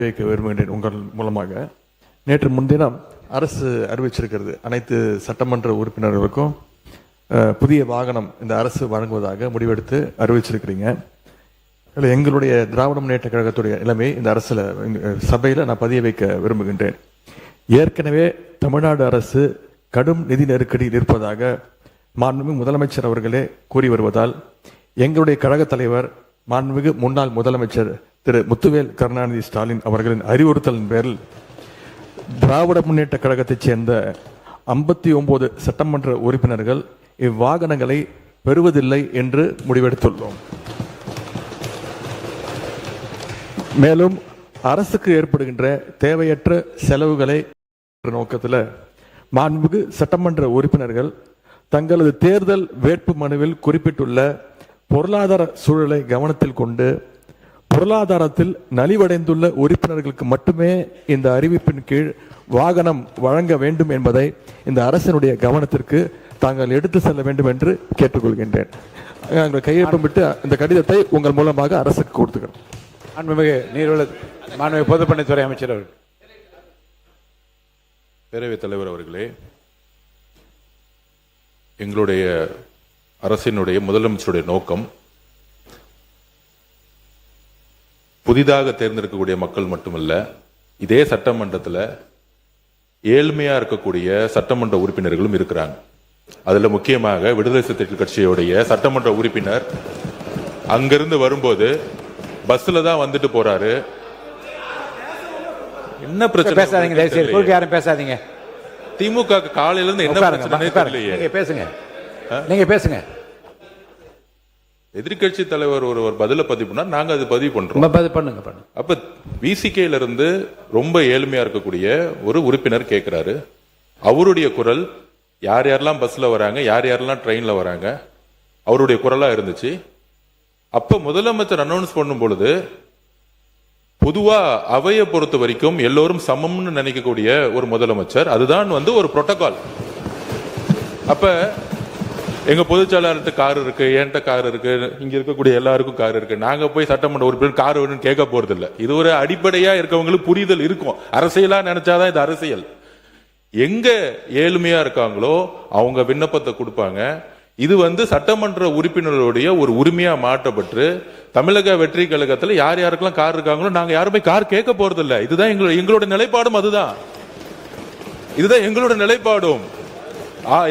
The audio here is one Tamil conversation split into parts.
கேட்க விரும்புகின்றேன். உங்கள் மூலமாக நேற்று முன்தினம் அரசு அறிவிச்சிருக்கிறது, அனைத்து சட்டமன்ற உறுப்பினர்களுக்கும் புதிய வாகனம் இந்த அரசு வழங்குவதாக முடிவெடுத்து அறிவிச்சிருக்கிறீங்க. எங்களுடைய திராவிட முன்னேற்ற கழகத்துடைய நிலைமை இந்த அரசுல சபையில நான் பதிய வைக்க விரும்புகின்றேன். ஏற்கனவே தமிழ்நாடு அரசு கடும் நிதி நெருக்கடியில் இருப்பதாக மாண்புமிகு முதலமைச்சர் அவர்களே கூறி வருவதால் எங்களுடைய கழக தலைவர் மாண்புமிகு முன்னாள் முதலமைச்சர் திரு முத்துவேல் கருணாநிதி ஸ்டாலின் அவர்களின் அறிவுறுத்தலின் பேரில் திராவிட முன்னேற்ற கழகத்தைச் சேர்ந்த 59 சட்டமன்ற உறுப்பினர்கள் இவ்வாகனங்களை பெறுவதில்லை என்று முடிவெடுத்துள்ளோம். மேலும் அரசுக்கு ஏற்படுகின்ற தேவையற்ற செலவுகளை நோக்கத்தில் மாண்புமிகு சட்டமன்ற உறுப்பினர்கள் தங்களது தேர்தல் வேட்பு மனுவில் குறிப்பிட்டுள்ள பொருளாதார சூழலை கவனத்தில் கொண்டு பொருளாதாரத்தில் நலிவடைந்துள்ள உறுப்பினர்களுக்கு மட்டுமே இந்த அறிவிப்பின் கீழ் வாகனம் வழங்க வேண்டும் என்பதை இந்த அரசினுடைய கவனத்திற்கு தாங்கள் எடுத்து செல்ல வேண்டும் என்று கேட்டுக்கொள்கின்றேன். கையெழுத்தம் விட்டு இந்த கடிதத்தை உங்கள் மூலமாக அரசுக்கு கொடுத்துக்கிறோம். மாண்புமிகு நீர்வள மாண்புமிகு பொதுப்பணித்துறை அமைச்சர் அவர்கள். பேரவைத் தலைவர் அவர்களே, எங்களுடைய அரசினுடைய முதலமைச்சருடைய நோக்கம் புதிதாக தேர்ந்தெடுக்கக்கூடிய மக்கள் மட்டுமல்ல, இதே சட்டமன்றத்தில் ஏழ்மையா இருக்கக்கூடிய சட்டமன்ற உறுப்பினர்களும் இருக்கிறாங்க. அதுல முக்கியமாக விடுதலை சிறுத்தைகள் கட்சியுடைய சட்டமன்ற உறுப்பினர் அங்கிருந்து வரும்போது பஸ்ல தான் வந்துட்டு போறாரு. என்ன பிரச்சனை? பேசாதீங்க, யாரும் பேசாதீங்க. திமுக காலையில இருந்து என்ன பிரச்சனை தெரியலையே. பேசுங்க, நீங்க பேசுங்க. எதிர்கட்சி தலைவர் ஒரு பதில பதிவு பண்ணா நாங்க அது பதிவு பண்றோம். பண்ணுங்க. அப்ப விசிகேல இருந்து ரொம்ப ஏழ்மையா இருக்கக்கூடிய ஒரு உறுப்பினர் கேட்கிறாரு. அவருடைய குரல் யார் யாரெல்லாம் பஸ்ல வராங்க, யார் யாரெல்லாம் ட்ரெயின்ல வராங்க, அவருடைய குரலா இருந்துச்சு. அப்ப முதலமைச்சர் அனௌன்ஸ் பண்ணும் பொழுது பொதுவா அவையை பொறுத்த வரைக்கும் எல்லோரும் சமம்னு நினைக்கக்கூடிய ஒரு முதலமைச்சர், அதுதான் ஒரு புரோட்டோகால். அப்ப எங்க பொதுச்செயலாளருக்கு கார் இருக்கு, என்கிட்ட கார் இருக்கு, இங்க இருக்கக்கூடிய எல்லாருக்கும் கார் இருக்கு. நாங்க போய் சட்டமன்ற உறுப்பினர் கார் வேணும்னு கேட்க போறது இல்ல. இது ஒரு அடிப்படையா இருக்கவங்களுக்கு புரிதல் இருக்கும். அரசியலா நினைச்சாதான் இது அரசியல். எங்க ஏழ்மையா இருக்காங்களோ அவங்க விண்ணப்பத்தை கொடுப்பாங்க. இது சட்டமன்ற உறுப்பினர்களுடைய ஒரு உரிமையா மாற்றப்பட்டு தமிழக வெற்றி கழகத்தில் யார் யாருக்கெல்லாம் கார் இருக்காங்களோ நாங்க யாருமே கார் கேட்க போறது இல்ல. இதுதான் எங்களோட நிலைப்பாடும். இதுதான் எங்களோட நிலைப்பாடும்.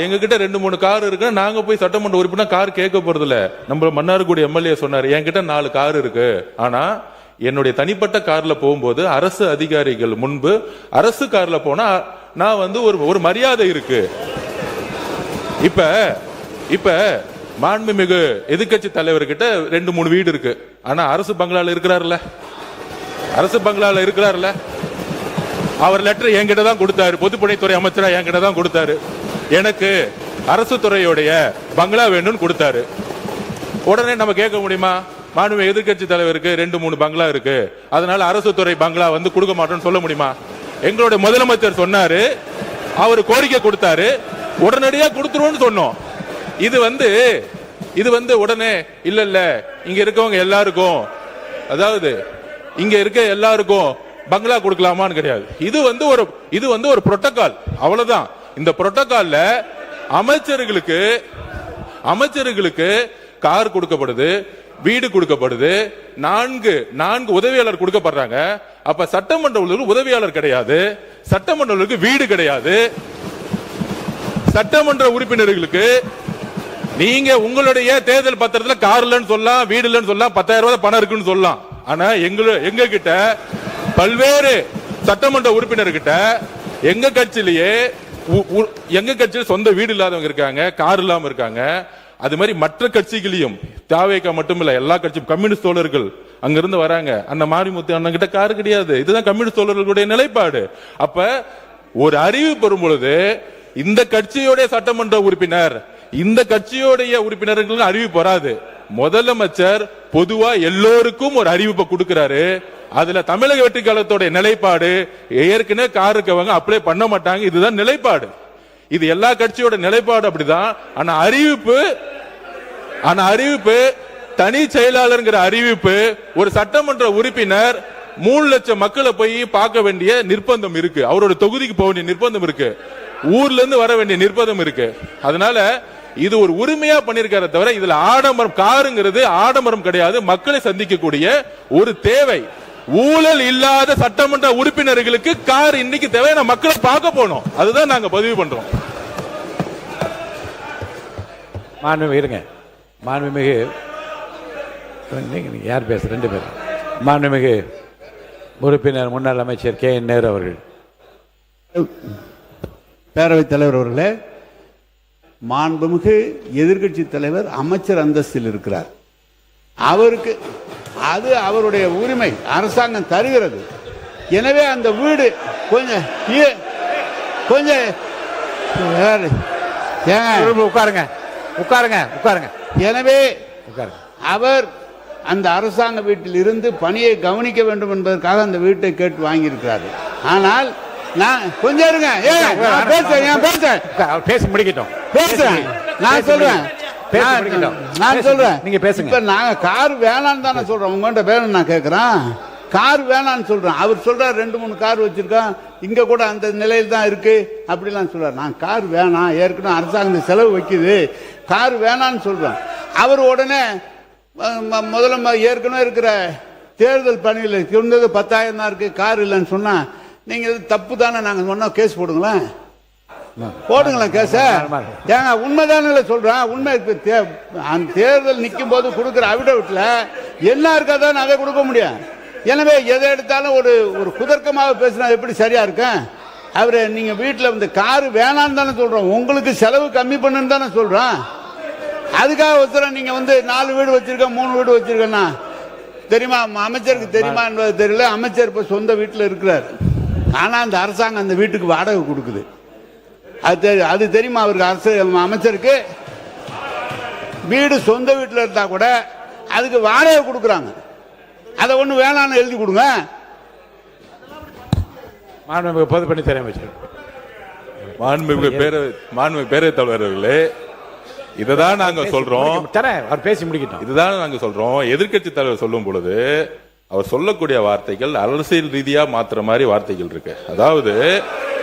எங்க கிட்ட 2-3 கார் இருக்கு, நாங்க போய் சட்டமன்ற உறுப்பினர் கார் கேட்க போறது இல்ல. நம்ம மன்னார்குடி எம்எல்ஏ சொன்னாரு, என்கிட்ட 4 கார் இருக்கு, ஆனா என்னுடைய தனிப்பட்ட கார்ல போகும்போது அரசு அதிகாரிகள் முன்பு அரசு கார்ல போனா நான் ஒரு மரியாதை இருக்கு. இப்ப மாண்புமிகு எதிர்கட்சி தலைவர்கிட்ட 2-3 வீடு இருக்கு, ஆனா அரசு பங்களால இருக்கிறாருல்ல. அவர் லெட்டர் என்கிட்ட தான் கொடுத்தாரு, பொதுப்பணித்துறை அமைச்சரா என்கிட்ட தான் கொடுத்தாரு. எனக்கு அரசு துறையுடைய பங்களா வேணும்னு கொடுத்தாரு. உடனே நம்ம கேட்க முடியுமா? மாண்புமிகு எதிர்கட்சி தலைவருக்கு 2-3 பங்களா இருக்கு, அதனால அரசு துறை பங்களா கொடுக்க மாட்டோம்னு சொல்ல முடியுமா? எங்களுடைய முதலமைச்சர் சொன்னாரு, அவர் கோரிக்கை கொடுத்தாரு, உடனடியா கொடுத்துருவோம்னு சொன்னோம். இது உடனே இல்ல இங்க இருக்கவங்க எல்லாருக்கும், அதாவது இங்க இருக்க எல்லாருக்கும் பங்களா கொடுக்கலாமான்னு கிடையாது. இது ஒரு புரோட்டோகால், அவ்வளவுதான். இந்த புரோட்டோகால்ல அமைச்சர்களுக்கு கார் கொடுக்கப்படுது, வீடு கொடுக்கப்படுது, 4 உதவியாளர் கொடுக்கப்படுறாங்க. அப்ப சட்டமன்ற உதவியாளர் கிடையாது, சட்டமன்ற வீடு கிடையாது. சட்டமன்ற உறுப்பினர்களுக்கு நீங்க உங்களுடைய தேர்தல் பத்திரத்தில் கார் இல்லைன்னு சொல்லலாம், வீடு இல்லைன்னு சொல்லலாம், 10,000 ரூபாய் பணம் இருக்குன்னு சொல்லலாம். ஆனா எங்க கிட்ட பல்வேறு சட்டமன்ற உறுப்பினர்கிட்ட எங்க கட்சியில சொந்த வீடு இல்லாதவங்க இருக்காங்க, கார் இல்லாம இருக்காங்க. அது மாதிரி மற்ற கட்சிகளையும், தாவேகா மட்டும் இல்ல, எல்லா கட்சியும் கம்யூனிஸ்ட் தோழர்கள் அங்கிருந்து வராங்க. அந்த மாரிமுத்து அண்ணன் கிட்ட கார் கிடையாது. இதுதான் கம்யூனிஸ்ட் தோழர்களுடைய நிலைப்பாடு. அப்ப ஒரு அறிவு பெறும் பொழுது இந்த கட்சியோட சட்டமன்ற உறுப்பினர், இந்த கட்சியோடைய உறுப்பினர்களுக்கு அறிவிப்பு வராது. முதலமைச்சர் பொதுவா எல்லோருக்கும் ஒரு அறிவிப்பை கொடுக்கிறாரு. அதுல தமிழக வெற்றி கழகத்தோட நிலைப்பாடு, ஏற்கனவே கார் இருக்கவங்க அப்ளை பண்ண மாட்டாங்க, இதுதான் நிலைப்பாடு. இது எல்லா கட்சியோட நிலைப்பாடு அப்படிதான். ஆனா அறிவிப்பு தனி செயலாளர் அறிவிப்பு ஒரு சட்டமன்ற உறுப்பினர் 3 லட்சம் மக்களை போய் பார்க்க வேண்டிய நிர்பந்தம் இருக்கு. அவரோட தொகுதிக்கு போக வேண்டிய நிர்பந்தம் இருக்கு. ஊர்ல இருந்து வர வேண்டிய நிர்பந்தம் இருக்கு. அதனால இது ஒரு உரிமையா பண்ணிருக்காரு தவிர இதுல ஆடம்பரம் காருங்கிறது ஆடம்பரம் கிடையாது. மக்களை சந்திக்கக்கூடிய ஒரு தேவை. ஊழல் இல்லாத சட்டமன்ற உறுப்பினர்களுக்கு கார் இன்னைக்கு தேவையான மக்களை பார்க்க போனோம். அதுதான் நாங்க பதிவு பண்றோம். மாண்புமிகு யார் பேச 2 பேர். மாண்புமிகு உறுப்பினர் முன்னாள் அமைச்சர் KN நேரு அவர்கள். பேரவைத் தலைவர் அவர்களே, மாண்புமிகு எதிர்க்கட்சி தலைவர் அமைச்சர் அந்தஸ்தில் இருக்கிறார். அவருக்கு அது அவருடைய உரிமை, அரசாங்கம் தருகிறது. எனவே அந்த வீடு கொஞ்சம் உட்காருங்க உட்காருங்க உட்காருங்க. எனவே அவர் அந்த அரசாங்க வீட்டில் இருந்து பணியை கவனிக்க வேண்டும் என்பதற்காக அந்த வீட்டை கேட்டு வாங்கியிருக்கிறார். ஆனால் நான் கொஞ்சம் இருங்க, பேசி முடிக்கட்டும். பேசுறேன், நான் சொல்றேன், நான் சொல்றேன். நீங்க பேசுங்க. இப்ப நாங்க கார் வேணான்னு தானே சொல்றோம். உங்கள்கிட்ட வேணும் நான் கேட்கிறேன். கார் வேணான்னு சொல்றேன். அவர் சொல்றாரு 2-3 கார் வச்சிருக்கான், இங்க கூட அந்த நிலையில் தான் இருக்கு அப்படிலாம் சொல்றாரு. நான் கார் வேணாம், ஏற்கனவே அரசாங்கம் செலவு வைக்குது, கார் வேணான்னு சொல்றேன். அவர் உடனே முதல்ல ஏற்கனவே இருக்கிற தேர்தல் பணியில் இருந்தது 10,000 தான் இருக்கு, கார் இல்லைன்னு சொன்னா நீங்க தப்பு தானே. நாங்க சொன்னா கேஸ் போடுங்களேன், போடுங்களேன் கேஸ. ஏங்க உண்மைதானே சொல்றேன். உண்மை தேர்தல் நிற்கும் போது கொடுக்குற அவிடவிட்ல என்ன இருக்காதான் அதை கொடுக்க முடியும். எனவே எதை எடுத்தாலும் ஒரு குதர்க்கமாக பேசினா எப்படி சரியா இருக்கும்? அவரு நீங்க வீட்டில் வந்து காரு வேணான்னு தானே சொல்றோம், உங்களுக்கு செலவு கம்மி பண்ணுன்னு தானே சொல்றோம். அதுக்காக ஒருத்தர் நீங்க வந்து 4 வீடு வச்சிருக்க 3 வீடு வச்சிருக்கேன்னா தெரியுமா? அமைச்சருக்கு தெரியுமா என்பது தெரியல. அமைச்சர் இப்ப சொந்த வீட்டில் இருக்கிறார், ஆனா அந்த அரசாங்கம் அந்த வீட்டுக்கு வாடகை கொடுக்குது. அது தெரியுமா அவருக்கு? அமைச்சருக்கு வீடு சொந்த வீட்டில் இருந்தா கூட அதுக்கு வாடகை கொடுக்குறாங்க. அதை ஒண்ணு வேணான்னு எழுதி கொடுங்க. மாண்புமிகு பொதுப்பணித்துறை அமைச்சர். மாண்புமிகு பேரவைத் தலைவர்களே, இததான் நாங்க சொல்றோம். அவர் பேசி முடிக்கட்டும். இதுதான் நாங்க சொல்றோம். எதிர்க்கட்சி தலைவர் சொல்லும் பொழுது அவர் சொல்லக்கூடிய வார்த்தைகள் அரசியல் ரீதியா மாத்துற மாதிரி வார்த்தைகள் இருக்கு. அதாவது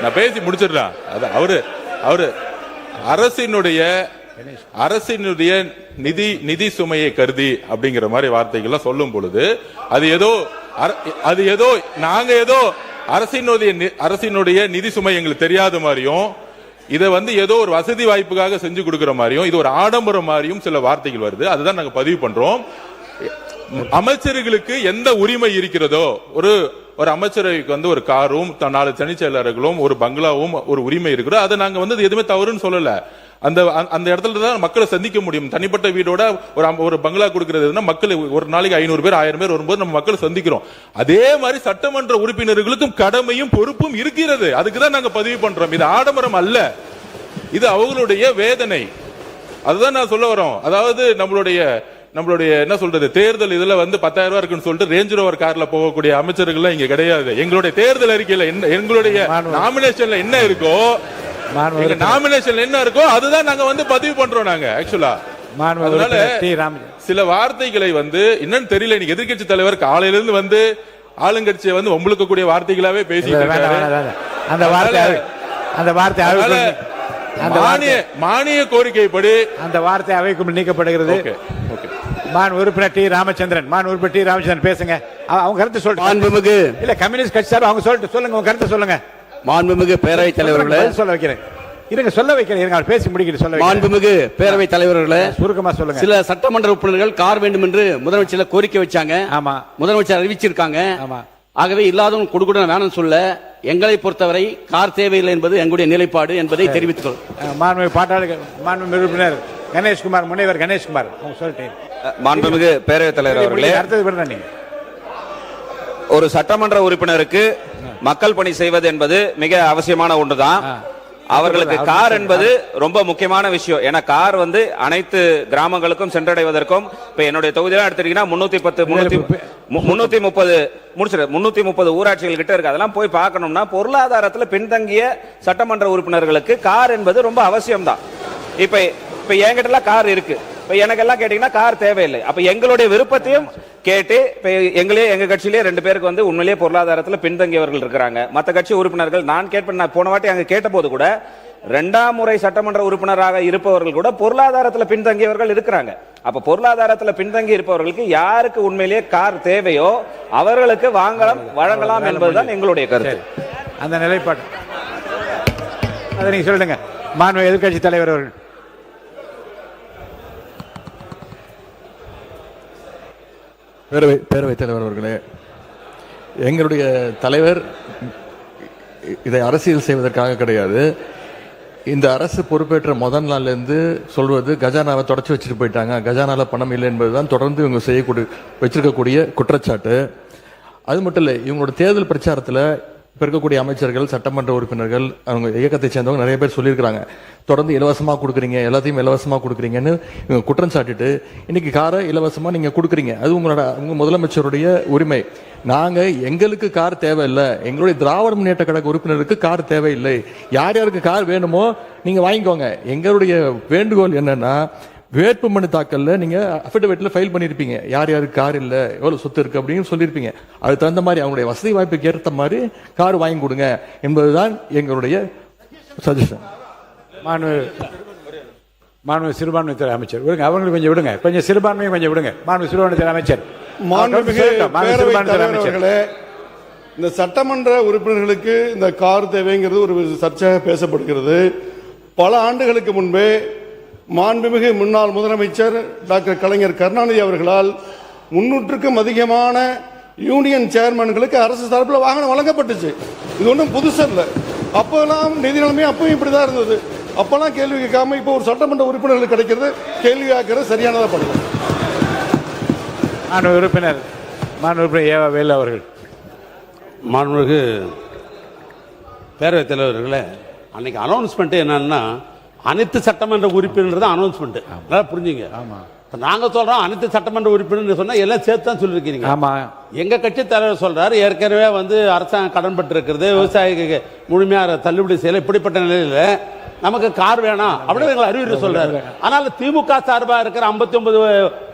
நான் பேசி முடிச்சிடலாம். அவரு அரசினுடைய நிதி சுமையை கருதி அப்படிங்கிற மாதிரி வார்த்தைகள் சொல்லும் பொழுது அது ஏதோ நாங்க ஏதோ அரசினுடைய நிதி சுமை எங்களுக்கு தெரியாத மாதிரியும், இதை வந்து ஏதோ ஒரு வசதி வாய்ப்புக்காக செஞ்சு கொடுக்கிற மாதிரியும், இது ஒரு ஆடம்பரம் மாதிரியும் சில வார்த்தைகள் வருது. அதுதான் நாங்க பதிவு பண்றோம். அமைச்சர்களுக்கு எந்த உரிமை இருக்கிறதோ, ஒரு அமைச்சருக்கு வந்து ஒரு காரும் 4 தனிச் செயலர்களும் ஒரு பங்களாவும் ஒரு உரிமை இருக்கிறோம். அதை நாங்க வந்து எதுவுமே தவறுன்னு சொல்லல. அந்த இடத்துல தான் மக்களை சந்திக்க முடியும். தனிப்பட்ட வீடோட ஒரு பங்களா கொடுக்கிறது மக்கள் ஒரு நாளைக்கு 500 பேர் 1000 பேர் வரும்போது நம்ம மக்களை சந்திக்கிறோம். அதே மாதிரி சட்டமன்ற உறுப்பினர்களுக்கும் கடமையும் பொறுப்பும் இருக்கிறது. அதுக்குதான் நாங்க பதிவு பண்றோம். இது ஆடம்பரம் அல்ல, இது அவங்களுடைய வேதனை. அதுதான் நான் சொல்ல வரோம். அதாவது நம்மளுடைய என்ன சொல்றது, தேர்தல் இதுல வந்து 10,000 ரூபாய் இருக்குன்னு சொல்லிட்டு ரேஞ்ச் ரோவர் கார்ல போகக்கூடிய அமைச்சர்கள் இங்க கிடையாது. எங்களுடைய தேர்தல் அறிக்கையில எங்களுடைய நாமினேஷன்ல என்ன இருக்கோ, நாமினேஷன் என்ன இருக்கோ அதுதான் நாங்க வந்து பதிவு பண்றோம். நாங்க ஆக்சுவலா சில வார்த்தைகளை வந்து என்னன்னு தெரியல. இன்னைக்கு எதிர்க்கட்சி தலைவர் காலையில இருந்து வந்து ஆளுங்கட்சியை வந்து உங்களுக்கு கூடிய வார்த்தைகளாவே பேசிட்டு மானிய கோரிக்கைப்படி அந்த வார்த்தை அவைக்குள் நீக்கப்படுகிறது. உறுப்பினர் டி ராமச்சந்திரன் பேசுங்க. அவங்க கருத்து சொல்லுங்க. இல்ல கம்யூனிஸ்ட் கட்சி சார் அவங்க சொல்லுங்க, உங்க கருத்து சொல்லுங்க. மாண்புமிகு பேரவைத் தலைவர்களே, சொல்ல வைக்கிறேன். சொல்ல வைக்கிறேன். பேசி முடிக்கிட்டு சொல்ல. மாண்புமிகு பேரவைத் தலைவர்களே, சுருக்கமா சொல்லுங்க. சில சட்டமன்ற உறுப்பினர்கள் கார் வேண்டும் என்று முதலமைச்சர் கோரிக்கை வச்சாங்க. ஆமா, முதலமைச்சர் அறிவிச்சிருக்காங்க. ஆமா. ஆகவே இல்லாதவங்க கொடுக்க வேணும்னு சொல்ல, எங்களை பொறுத்தவரை கார் தேவையில்லை என்பது எங்களுடைய நிலைப்பாடு என்பதை தெரிவித்துக் மாண்புமிகு உறுப்பினர் கணேஷ்குமார், முனைவர் கணேஷ்குமார் அவங்க சொல்லிட்டேன். மாண்புமிகு பேரவைத் தலைவர் அவர்களே, ஒரு சட்டமன்ற உறுப்பினருக்கு மக்கள் பணி செய்வது என்பது மிக அவசியமான ஒன்றுதான். அவர்களுக்கு கார் என்பது ரொம்ப முக்கியமான விஷயம். ஏன்னா கார் வந்து அனைத்து கிராமங்களுக்கும் சென்றடைவதற்கும், இப்ப என்னுடைய தொகுதியெல்லாம் எடுத்துட்டீங்கன்னா 330 ஊராட்சிகள் கிட்ட இருக்கு. அதெல்லாம் போய் பார்க்கணும்னா பொருளாதாரத்தில் பின்தங்கிய சட்டமன்ற உறுப்பினர்களுக்கு கார் என்பது ரொம்ப அவசியம் தான். இப்ப என்கிட்ட கார் இருக்கு. இப்ப எனக்கு எல்லாம் கேட்டீங்கன்னா கார் தேவையில்லை. அப்ப எங்களுடைய விருப்பத்தையும் கேட்டு இப்ப எங்க கட்சியிலே 2 பேருக்கு வந்து உண்மையிலேயே பொருளாதாரத்தில் பின்தங்கியவர்கள் இருக்கிறாங்க. மற்ற கட்சி உறுப்பினர்கள் நான் போன வாட்டி அங்க கேட்ட போது கூட 2ஆம் முறை சட்டமன்ற உறுப்பினராக இருப்பவர்கள் கூட பொருளாதாரத்தில் பின்தங்கியவர்கள் இருக்கிறாங்க. அப்ப பொருளாதாரத்தில் பின்தங்கி இருப்பவர்களுக்கு யாருக்கு உண்மையிலேயே கார் தேவையோ அவர்களுக்கு வழங்கலாம் என்பதுதான் எங்களுடைய கருத்து. அந்த நிலைப்பாடு அதை நீங்க சொல்லுங்க. மாண்பு எதிர்க்கட்சி தலைவர் அவர்கள். பேரவைத் தலைவர் அவர்களே, எங்களுடைய தலைவர் இதை அரசியல் செய்வதற்காக கிடையாது. இந்த அரசு பொறுப்பேற்ற முதல் நாள்ல இருந்து சொல்வது கஜானாவை தொடச்சு வச்சுட்டு போயிட்டாங்க, கஜானால பணம் இல்லை என்பதுதான் தொடர்ந்து இவங்க வச்சிருக்கக்கூடிய குற்றச்சாட்டு. அது மட்டும் இல்லை, இவங்களோட தேர்தல் பிரச்சாரத்தில் இப்போ இருக்கக்கூடிய அமைச்சர்கள், சட்டமன்ற உறுப்பினர்கள், அவங்க இயக்கத்தை சேர்ந்தவங்க நிறைய பேர் சொல்லியிருக்கிறாங்க, தொடர்ந்து இலவசமாக கொடுக்குறீங்க, எல்லாத்தையும் இலவசமாக கொடுக்குறீங்கன்னு இவங்க குற்றம் சாட்டிட்டு இன்னைக்கு காரை இலவசமாக நீங்கள் கொடுக்குறீங்க. அது உங்க முதலமைச்சருடைய உரிமை. நாங்கள் எங்களுக்கு கார் தேவையில்லை, எங்களுடைய திராவிட முன்னேற்ற கழக உறுப்பினருக்கு கார் தேவையில்லை. யார் யாருக்கு கார் வேணுமோ நீங்கள் வாங்கிக்கோங்க. எங்களுடைய வேண்டுகோள் என்னன்னா, வேட்பு மனு தாக்கல்ல நீங்க அஃபிடவிட்ல ஃபைல் பண்ணிருப்பீங்க, யார் யாருக்கு கார் இல்ல, எவ்வளவு சொத்து இருக்கு அப்படின்னு சொல்லியிருப்பீங்க. அதுக்கு தகுந்த மாதிரி அவங்களுடைய வசதி வாய்ப்புக்கு ஏற்ற மாதிரி கார் வாங்கி கொடுங்க என்பதுதான் எங்களுடைய சஜஷன். மாண்பு சிறுபான்மைத்துறை அமைச்சர் விடுங்க, அவங்களுக்கு கொஞ்சம் விடுங்க, கொஞ்சம் சிறுபான்மையை கொஞ்சம் விடுங்க. மாண்பு சிறுபான்மைத்துறை அமைச்சர். இந்த சட்டமன்ற உறுப்பினர்களுக்கு இந்த கார் தேவைங்கிறது ஒரு சர்ச்சையாக பேசப்படுகிறது. பல ஆண்டுகளுக்கு முன்பே மாண்புமிகு முன்னாள் முதலமைச்சர் டாக்டர் கலைஞர் கருணாநிதி அவர்களால் 300க்கும் அதிகமான யூனியன் சேர்மன்களுக்கு அரசு சார்பில் வாகனம் வழங்கப்பட்டுச்சு. இது ஒன்றும் புதுசு இல்லை. அப்போல்லாம் நிதி நிலைமை அப்பவும் இப்படிதான் இருந்தது. அப்பெல்லாம் கேள்வி கேட்காம இப்போ ஒரு சட்டமன்ற உறுப்பினர்களுக்கு கிடைக்கிறது கேள்வி ஆக்கிறது சரியானதா பண்ணுவோம். உறுப்பினர் ஏவா வேலு அவர்கள். மாண்புமிகு பேரவைத் தலைவர்களே, அன்னைக்கு அனௌன்ஸ்மெண்ட் என்னன்னா அனைத்து சட்டமன்ற உறுப்பினர் தான் அனௌன்ஸ்மெண்ட். நல்லா புரிஞ்சுங்க. ஆமா, நாங்க சொல்றோம் அனைத்து சட்டமன்ற உறுப்பினர் சொன்னா எல்லாம் சேர்த்து தான் சொல்லிருக்கீங்க. ஆமா, எங்க கட்சி தலைவர் சொல்றாரு ஏற்கனவே வந்து அரசாங்கம் கடன் பட்டு இருக்கிறது, விவசாயிக்கு முழுமையாக தள்ளுபடி செய்யல, இப்படிப்பட்ட நிலையில நமக்கு கார் வேணாம் அப்படின்னு எங்களை அறிவுரை சொல்றாரு. அதனால திமுக சார்பா இருக்கிற 59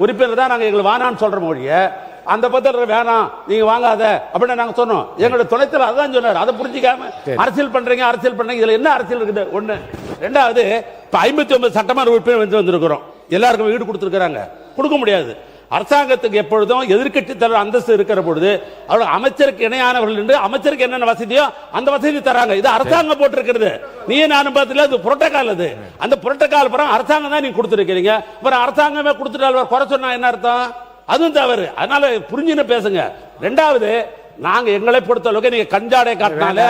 உறுப்பினர் தான் நாங்க எங்களுக்கு வேணான்னு சொல்ற மொழிய அந்த பத்திர வேணாம் நீங்க வாங்காத அப்படின்னு நாங்க சொன்னோம். எங்களோட துணைத்தலைவர் அதான் சொன்னார். அதை புரிஞ்சிக்காம அரசியல் பண்றீங்க இதுல என்ன அரசியல் இருக்குது? ஒண்ணு. ரெண்டாவது, இப்ப 59 சட்டமன்ற உறுப்பினர் வந்திருக்கிறோம், எல்லாருக்கும் வீடு கொடுத்திருக்கிறாங்க, கொடுக்க முடியாது. அரசாங்கத்துக்கு எப்பொழுதும் எதிர்க்கட்சி தலைவர் அந்தஸ்து இருக்கிற பொழுது அவர்கள் அமைச்சருக்கு இணையானவர்கள் என்று அமைச்சருக்கு என்னென்ன வசதியோ அந்த வசதி தராங்க. இது அரசாங்கம் போட்டிருக்கிறது. நீ நானும் பார்த்துல அது புரோட்டோகால். அது அந்த புரோட்டோகால் அப்புறம் அரசாங்கம் தான் நீங்க கொடுத்துருக்கீங்க. அப்புறம் அரசாங்கமே கொடுத்துட்டால் குறை சொன்னா என்ன அர்த்தம்? அதுவும் தவறு. அதனால புரிஞ்சுன்னு பேசுங்க. ரெண்டாவது, நாங்க எங்களை பொறுத்த அளவுக்கு நீங்க கஞ்சாடை காட்டினாலே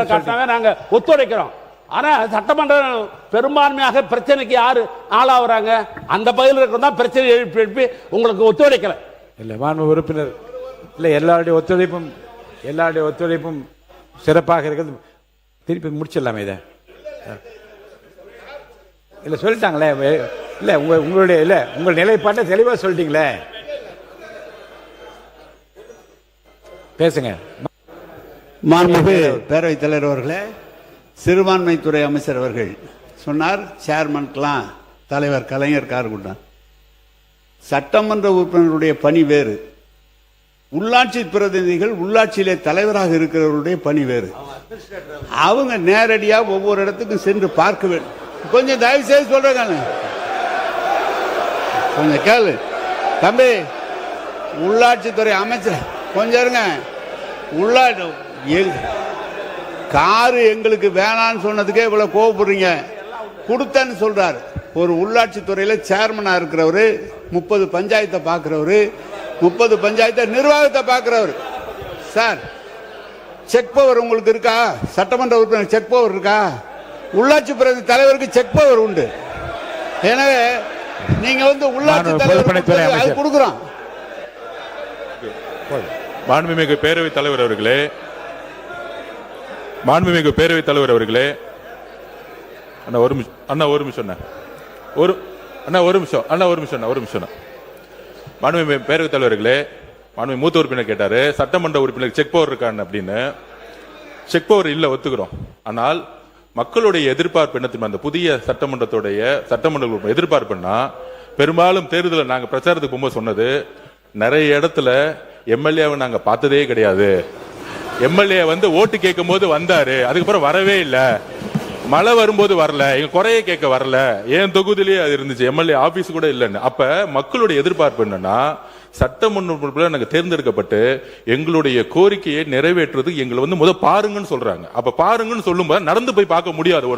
காட்டினாவே நாங்க ஒத்துழைக்கிறோம். ஆனா சட்டமன்றம் பெரும்பான்மையாக பிரச்சனைக்கு யாரு ஆளாகிறாங்க? அந்த பகுதியில் இருக்கிறதா பிரச்சனை எழுப்பி உங்களுக்கு ஒத்துழைக்கல. இல்ல மாண்பு உறுப்பினர், இல்ல எல்லாருடைய ஒத்துழைப்பும் சிறப்பாக இருக்கிறது. திருப்பி முடிச்சிடலாமே இதை. இல்ல சொல்லிட்டாங்களே, இல்ல உங்களுடைய இல்ல உங்கள் நிலைப்பாட்டை தெளிவா சொல்லிட்டீங்களே, பேசுங்க. மாண்புமிகு பேரவைத் தலைவர் அவர்களே, சிறுபான்மைத்துறை அமைச்சர் அவர்கள் சொன்னார் சேர்மன்கெல்லாம் தலைவர் கலைஞர் கார் கொடுத்தார். சட்டமன்ற உறுப்பினருடைய பணி வேறு, உள்ளாட்சி பிரதிநிதிகள் உள்ளாட்சியிலே தலைவராக இருக்கிறவருடைய பணி வேறு. அவங்க நேரடியா ஒவ்வொரு இடத்துக்கும் சென்று பார்க்க வேண்டும். கொஞ்சம் தயவு செய்து சொல்றாங்க, கொஞ்சம் கேளு தம்பி. உள்ளாட்சித்துறை அமைச்சர் கொஞ்சம் இருங்க. உள்ளாட்சி காரு எங்களுக்கு வேணான்னு சொன்னதுக்கே இவ்வளவு கோவப்படுறீங்க. கொடுத்தேன்னு சொல்றாரு. ஒரு உள்ளாட்சி துறையில சேர்மனா இருக்கிறவரு, 30 பஞ்சாயத்தை பாக்குறவரு, 30 பஞ்சாயத்தை நிர்வாகத்தை பாக்குறவரு. சார், செக் பவர் உங்களுக்கு இருக்கா? சட்டமன்ற உறுப்பினர் செக் பவர் இருக்கா? உள்ளாட்சி பிரதிநிதி தலைவருக்கு செக் பவர் உண்டு. எனவே நீங்க வந்து உள்ளாட்சி தலைவர் கொடுக்குறோம். மாண்புமிகு பேரவைத் தலைவர் அவர்களே, மாண்புமிகு பேரவைத் தலைவர் அவர்களே, அண்ணா ஒரு நிமிஷம் மாண்புமிகு பேரவைத் தலைவர்களே, மாண்புமிகு மூத்த உறுப்பினர் கேட்டாரு சட்டமன்ற உறுப்பினர் செக் பவர் இருக்கான்னு அப்படின்னு. செக் பவர் இல்ல, ஒத்துக்கிறோம். ஆனால் மக்களுடைய எதிர்பார்ப்பு என்ன தெரியுமா? அந்த புதிய சட்டமன்ற எதிர்பார்ப்புன்னா பெரும்பாலும் தேர்தலில் நாங்க பிரச்சாரத்துக்கு போகும்போது சொன்னது, நிறைய இடத்துல எம்எல்ஏவை நாங்க பார்த்ததே கிடையாது. எம்எல்ஏ வந்து ஓட்டு கேட்கும் போது வந்தாரு, அதுக்கப்புறம் வரவே இல்லை. மழை வரும்போது வரல, எங்க குறைய கேட்க வரல, என் தொகுதியிலேயே அது இருந்துச்சு, எம்எல்ஏ ஆபீஸ் கூட இல்லைன்னு. அப்ப மக்களுடைய எதிர்பார்ப்பு என்னன்னா, சட்டமன்ற நாங்க தேர்ந்தெடுக்கப்பட்டு எங்களுடைய கோரிக்கையை நிறைவேற்றுறது எங்களை வந்து பாருங்கன்னு சொல்றாங்க. அப்ப பாருங்கன்னு சொல்லும்போது நடந்து போய் பார்க்க முடியாது.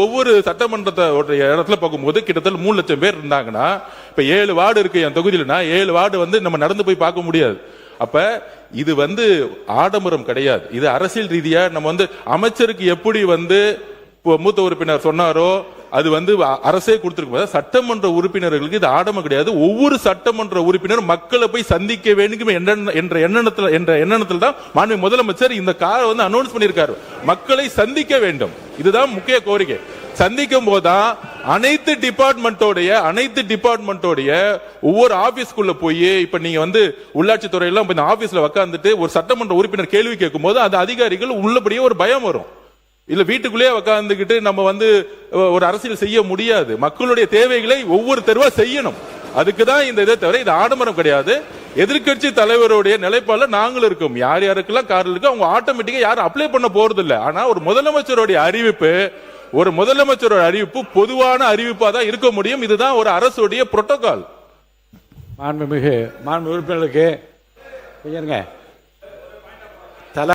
ஒவ்வொரு சட்டமன்றத்தை இடத்துல பார்க்கும்போது கிட்டத்தட்ட 3 லட்சம் பேர் இருந்தாங்கன்னா, இப்ப 7 வார்டு இருக்கு என் தொகுதியிலனா, 7 வார்டு வந்து நம்ம நடந்து போய் பார்க்க முடியாது. அப்ப இது வந்து ஆடம்பரம் கிடையாது. இது அரசியல் ரீதியா நம்ம வந்து அமைச்சருக்கு எப்படி வந்து மூத்த உறுப்பினர் சொன்னாரோ அது வந்து அரசே கொடுத்திருக்கும். சட்டமன்ற உறுப்பினர்களுக்கு இது ஆடம்பரம் கிடையாது. ஒவ்வொரு சட்டமன்ற உறுப்பினர் மக்களை போய் சந்திக்க வேண்டும் என்ற எண்ணத்தில் தான் மாண்புமிகு முதலமைச்சர் இந்த காரை வந்து அனௌன்ஸ் பண்ணியிருக்காரு. மக்களை சந்திக்க வேண்டும், இதுதான் முக்கிய கோரிக்கை. சந்திக்கும் போதுதான் அனைத்து டிபார்ட்மெண்டோடைய ஒவ்வொரு ஆபீஸ்க்குள்ள போய், இப்ப நீங்க வந்து உள்ளாட்சி துறையெல்லாம் இந்த ஆபீஸ்ல உட்கார்ந்துட்டு ஒரு சட்டமன்ற உறுப்பினர் கேள்வி கேட்கும் போது அந்த அதிகாரிகள் உள்ளபடியே ஒரு பயம் வரும். இல்ல வீட்டுக்குள்ளேயே உட்கார்ந்துகிட்டு நம்ம வந்து ஒரு அரசியல் செய்ய முடியாது. மக்களுடைய தேவைகளை ஒவ்வொரு தெருவா செய்யணும். அதுக்குதான் இந்த இதை தவிர இது ஆடம்பரம் கிடையாது. எதிர்கட்சி தலைவருடைய நிலைப்பாடுல நாங்களும் இருக்கோம். யார் யாருக்கெல்லாம் கார் இருக்கு அவங்க ஆட்டோமேட்டிக்கா யாரும் அப்ளை பண்ண போறது இல்லை. ஆனா ஒரு முதலமைச்சருடைய அறிவிப்பு பொதுவான அறிவிப்பா தான் இருக்க முடியும். இதுதான் ஒரு அரசுடைய புரோட்டோகால். மாண்புமிகு உறுப்பினர்களுக்கு